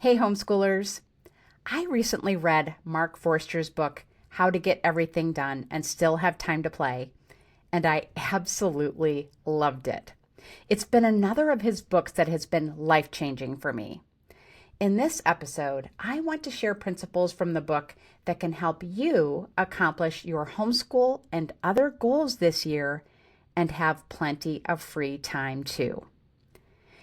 Hey, homeschoolers. I recently read Mark Forster's book, How to Get Everything Done and Still Have Time to Play, and I absolutely loved it. It's been another of his books that has been life-changing for me. In this episode, I want to share principles from the book that can help you accomplish your homeschool and other goals this year and have plenty of free time too.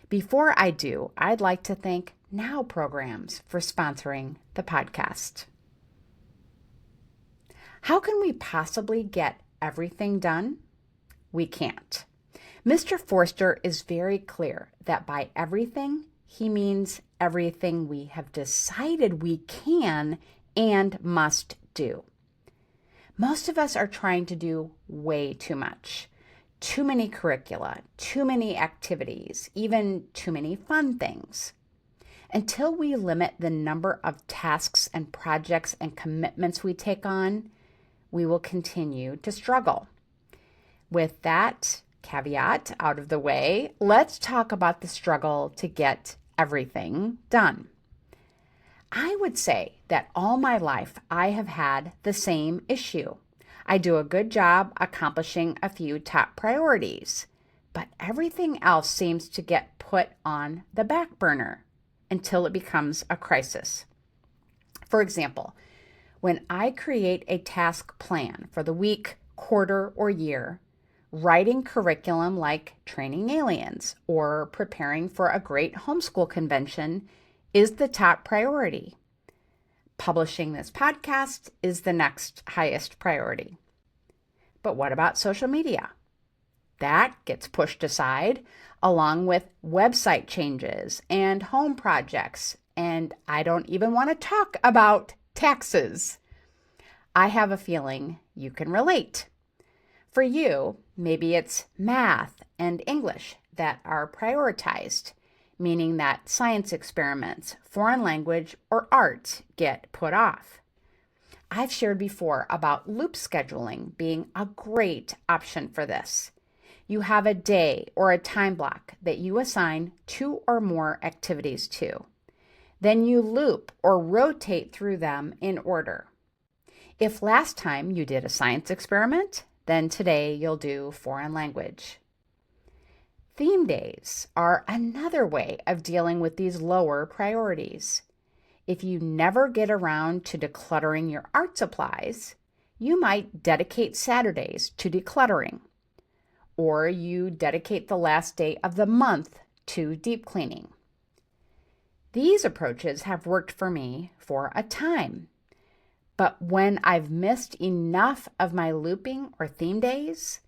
Before I do, I'd like to thank Now Programs for sponsoring the podcast. How can we possibly get everything done? We can't. Mr. Forster is very clear that by everything, he means everything we have decided we can and must do. Most of us are trying to do way too much. Too many curricula, too many activities, even too many fun things. Until we limit the number of tasks and projects and commitments we take on, we will continue to struggle. With that caveat out of the way, let's talk about the struggle to get everything done. I would say that all my life I have had the same issue. I do a good job accomplishing a few top priorities, but everything else seems to get put on the back burner until it becomes a crisis. For example, when I create a task plan for the week, quarter, or year, writing curriculum like training aliens or preparing for a great homeschool convention is the top priority. Publishing this podcast is the next highest priority. But what about social media? That gets pushed aside along with website changes and home projects, and I don't even want to talk about taxes. I have a feeling you can relate. For you, maybe it's math and English that are prioritized, meaning that science experiments, foreign language, or art get put off. I've shared before about loop scheduling being a great option for this. You have a day or a time block that you assign 2 or more activities to. Then you loop or rotate through them in order. If last time you did a science experiment, then today you'll do foreign language. Theme days are another way of dealing with these lower priorities. If you never get around to decluttering your art supplies, you might dedicate Saturdays to decluttering. Or you dedicate the last day of the month to deep cleaning. These approaches have worked for me for a time. But when I've missed enough of my looping or theme days,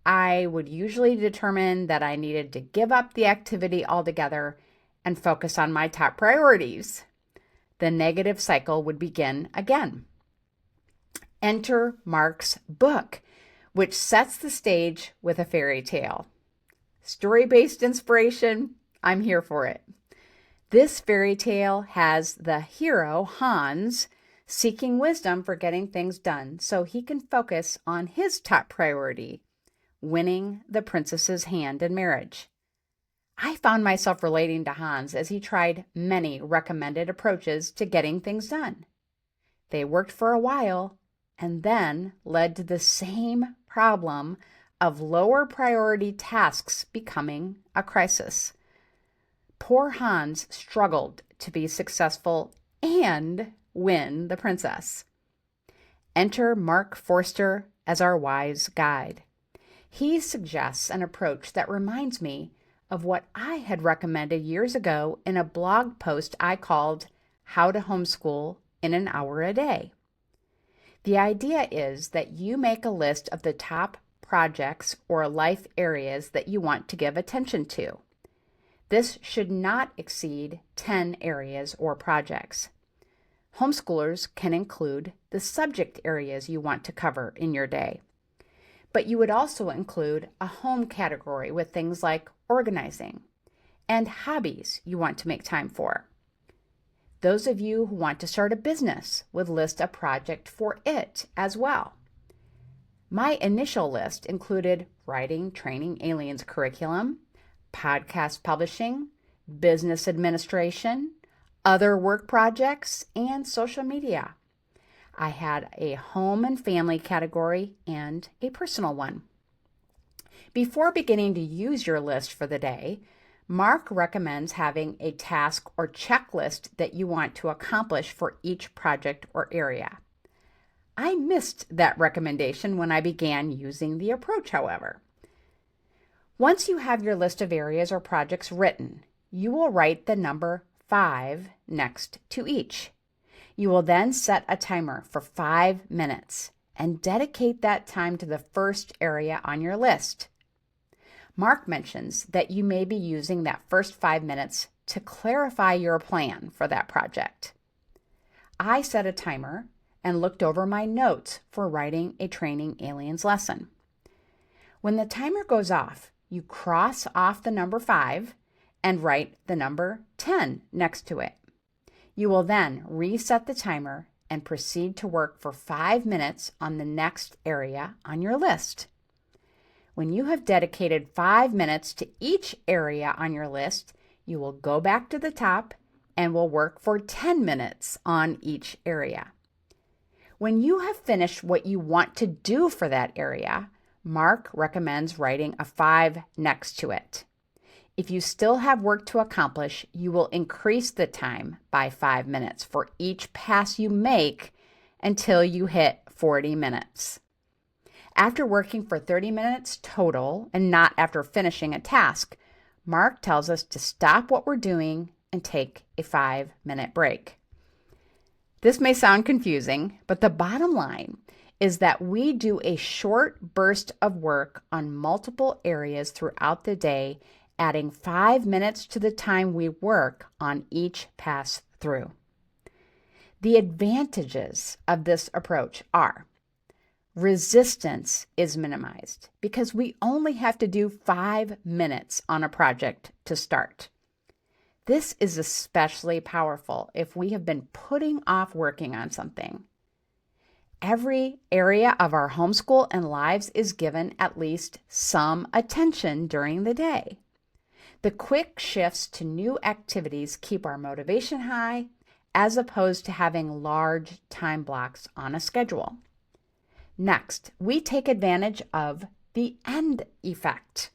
I would usually determine that I needed to give up the activity altogether and focus on my top priorities. The negative cycle would begin again. Enter Mark's book, which sets the stage with a fairy tale. Story-based inspiration, I'm here for it. This fairy tale has the hero, Hans, seeking wisdom for getting things done so he can focus on his top priority, winning the princess's hand in marriage. I found myself relating to Hans as he tried many recommended approaches to getting things done. They worked for a while and then led to the same problem of lower priority tasks becoming a crisis. Poor Hans struggled to be successful and win the princess. Enter Mark Forster as our wise guide. He suggests an approach that reminds me of what I had recommended years ago in a blog post I called How to Homeschool in an Hour a Day. The idea is that you make a list of the top projects or life areas that you want to give attention to. This should not exceed 10 areas or projects. Homeschoolers can include the subject areas you want to cover in your day. But you would also include a home category with things like organizing and hobbies you want to make time for. Those of you who want to start a business would list a project for it as well. My initial list included writing Training Aliens curriculum, podcast publishing, business administration, other work projects, and social media. I had a home and family category and a personal one. Before beginning to use your list for the day, Mark recommends having a task or checklist that you want to accomplish for each project or area. I missed that recommendation when I began using the approach, however. Once you have your list of areas or projects written, you will write the number 5 next to each. You will then set a timer for 5 minutes and dedicate that time to the first area on your list. Mark mentions that you may be using that first 5 minutes to clarify your plan for that project. I set a timer and looked over my notes for writing a Training Aliens lesson. When the timer goes off, you cross off the number 5 and write the number 10 next to it. You will then reset the timer and proceed to work for 5 minutes on the next area on your list. When you have dedicated 5 minutes to each area on your list, you will go back to the top and will work for 10 minutes on each area. When you have finished what you want to do for that area, Mark recommends writing a 5 next to it. If you still have work to accomplish, you will increase the time by 5 minutes for each pass you make until you hit 40 minutes. After working for 30 minutes total, and not after finishing a task, Mark tells us to stop what we're doing and take a 5-minute break. This may sound confusing, but the bottom line is that we do a short burst of work on multiple areas throughout the day, adding 5 minutes to the time we work on each pass through. The advantages of this approach are: resistance is minimized because we only have to do 5 minutes on a project to start. This is especially powerful if we have been putting off working on something. Every area of our homeschool and lives is given at least some attention during the day. The quick shifts to new activities keep our motivation high, as opposed to having large time blocks on a schedule. Next, we take advantage of the end effect.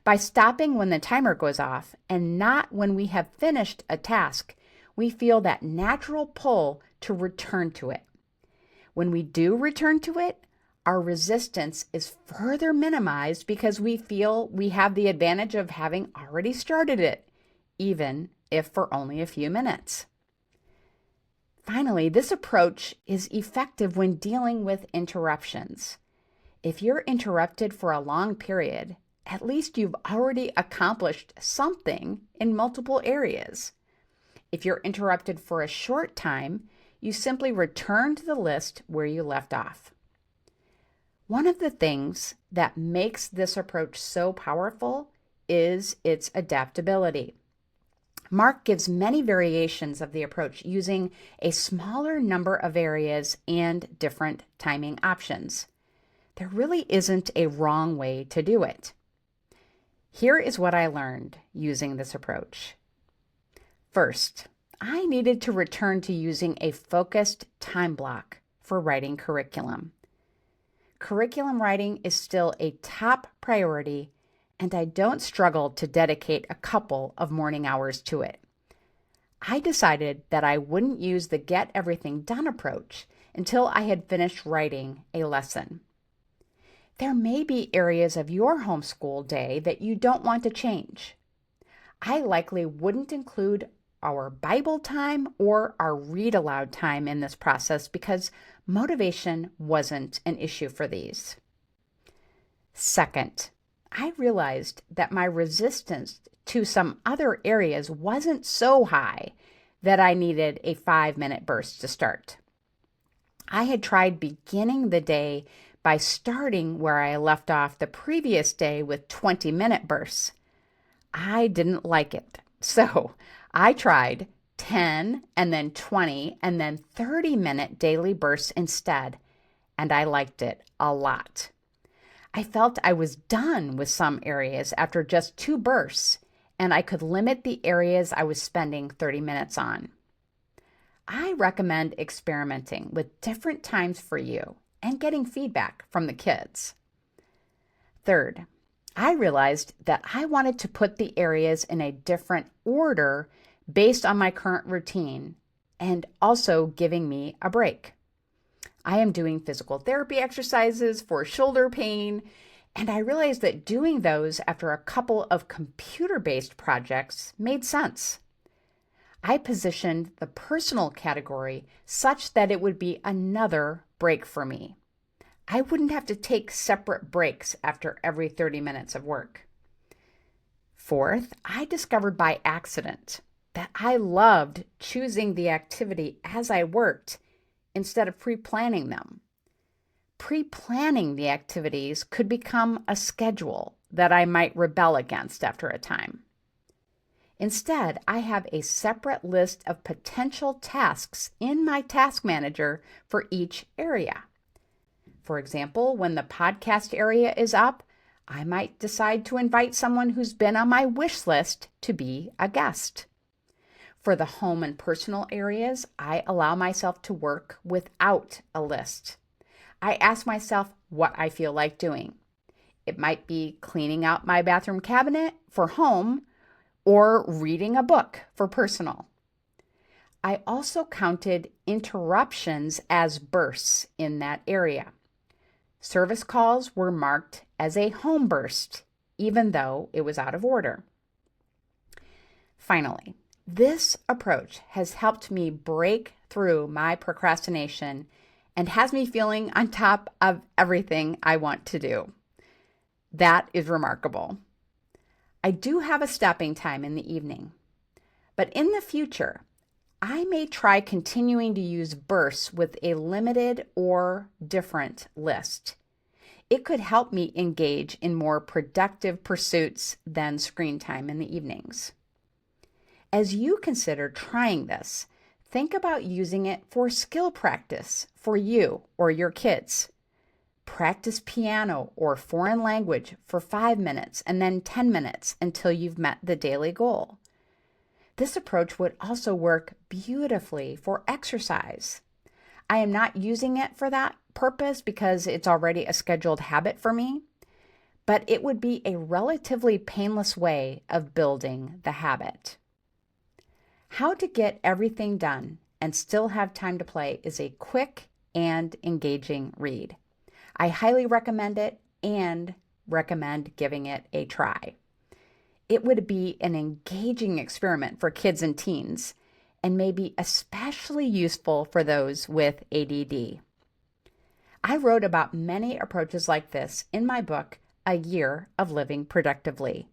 By stopping when the timer goes off and not when we have finished a task, we feel that natural pull to return to it. When we do return to it, our resistance is further minimized because we feel we have the advantage of having already started it, even if for only a few minutes. Finally, this approach is effective when dealing with interruptions. If you're interrupted for a long period, at least you've already accomplished something in multiple areas. If you're interrupted for a short time, you simply return to the list where you left off. One of the things that makes this approach so powerful is its adaptability. Mark gives many variations of the approach using a smaller number of areas and different timing options. There really isn't a wrong way to do it. Here is what I learned using this approach. First, I needed to return to using a focused time block for writing curriculum. Curriculum writing is still a top priority, and I don't struggle to dedicate a couple of morning hours to it. I decided that I wouldn't use the get everything done approach until I had finished writing a lesson. There may be areas of your homeschool day that you don't want to change. I likely wouldn't include our Bible time or our read aloud time in this process because motivation wasn't an issue for these. Second, I realized that my resistance to some other areas wasn't so high that I needed a 5-minute burst to start. I had tried beginning the day by starting where I left off the previous day with 20-minute bursts. I didn't like it, so I tried 10 and then 20 and then 30-minute daily bursts instead, and I liked it a lot. I felt I was done with some areas after just 2 bursts, and I could limit the areas I was spending 30 minutes on. I recommend experimenting with different times for you and getting feedback from the kids. Third, I realized that I wanted to put the areas in a different order based on my current routine and also giving me a break. I am doing physical therapy exercises for shoulder pain, and I realized that doing those after a couple of computer-based projects made sense. I positioned the personal category such that it would be another break for me. I wouldn't have to take separate breaks after every 30 minutes of work. Fourth, I discovered by accident that I loved choosing the activity as I worked instead of pre-planning them. Pre-planning the activities could become a schedule that I might rebel against after a time. Instead, I have a separate list of potential tasks in my task manager for each area. For example, when the podcast area is up, I might decide to invite someone who's been on my wish list to be a guest. For the home and personal areas, I allow myself to work without a list. I ask myself what I feel like doing. It might be cleaning out my bathroom cabinet for home or reading a book for personal. I also counted interruptions as bursts in that area. Service calls were marked as a home burst, even though it was out of order. Finally, this approach has helped me break through my procrastination and has me feeling on top of everything I want to do. That is remarkable. I do have a stopping time in the evening, but in the future, I may try continuing to use bursts with a limited or different list. It could help me engage in more productive pursuits than screen time in the evenings. As you consider trying this, think about using it for skill practice for you or your kids. Practice piano or foreign language for 5 minutes and then 10 minutes until you've met the daily goal. This approach would also work beautifully for exercise. I am not using it for that purpose because it's already a scheduled habit for me, but it would be a relatively painless way of building the habit. How to get everything done and still have time to play is a quick and engaging read. I highly recommend it and recommend giving it a try. It would be an engaging experiment for kids and teens and may be especially useful for those with ADD. I wrote about many approaches like this in my book, A Year of Living Productively.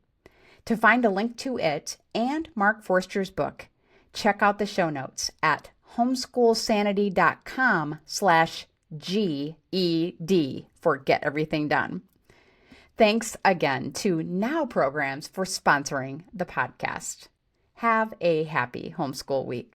To find a link to it and Mark Forster's book, check out the show notes at homeschoolsanity.com/GED for Get Everything Done. Thanks again to Now Programs for sponsoring the podcast. Have a happy homeschool week.